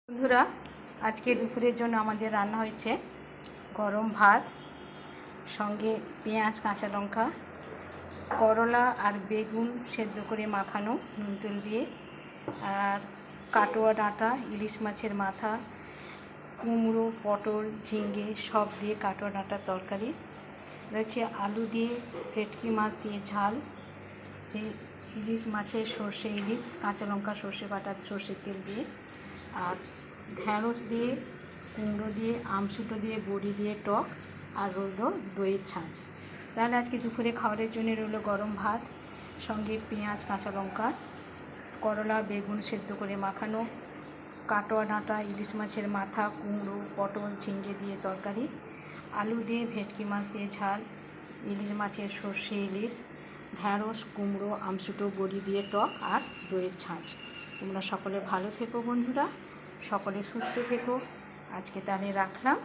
বন্ধুরা, আজকে দুপুরের জন্য আমাদের রান্না হয়েছে গরম ভাত, সঙ্গে পেঁয়াজ, কাঁচা লঙ্কা, করলা আর বেগুন সেদ্ধ করে মাখানো নুন তেল দিয়ে, আর কাটোয়া ডাঁটা, ইলিশ মাছের মাথা, কুমড়ো, পটল, ঝিঙে সব দিয়ে কাটোয়া ডাঁটার তরকারি রয়েছে, আলু দিয়ে, ভেটকি মাছ দিয়ে ঝাল, যে ইলিশ মাছের সর্ষে ইলিশ, কাঁচা লঙ্কা, সর্ষে বাটা, সর্ষের তেল দিয়ে, আর ঢ্যাঁড়স দিয়ে, কুমড়ো দিয়ে, আমসুটো দিয়ে, বড়ি দিয়ে টক, আর রইল দইয়ের ছাঁচ। তাহলে আজকে দুপুরে খাবারের জন্য রইল গরম ভাত, সঙ্গে পেঁয়াজ, কাঁচা লঙ্কা, করলা, বেগুন সেদ্ধ করে মাখানো, কাটোয়া ডাঁটা, ইলিশ মাছের মাথা, কুমড়ো, পটল, ঝিঙে দিয়ে তরকারি, আলু দিয়ে, ভেটকি মাছ দিয়ে ঝাল, ইলিশ মাছের সর্ষে ইলিশ, ঢ্যাঁড়স, কুমড়ো, আমসুটো, বড়ি দিয়ে টক, আর দইয়ের ছাঁচ। তোমরা সকলে ভালো থেকো বন্ধুরা, সকলে সুস্থ থেকো। আজকে তাহলে রাখলাম।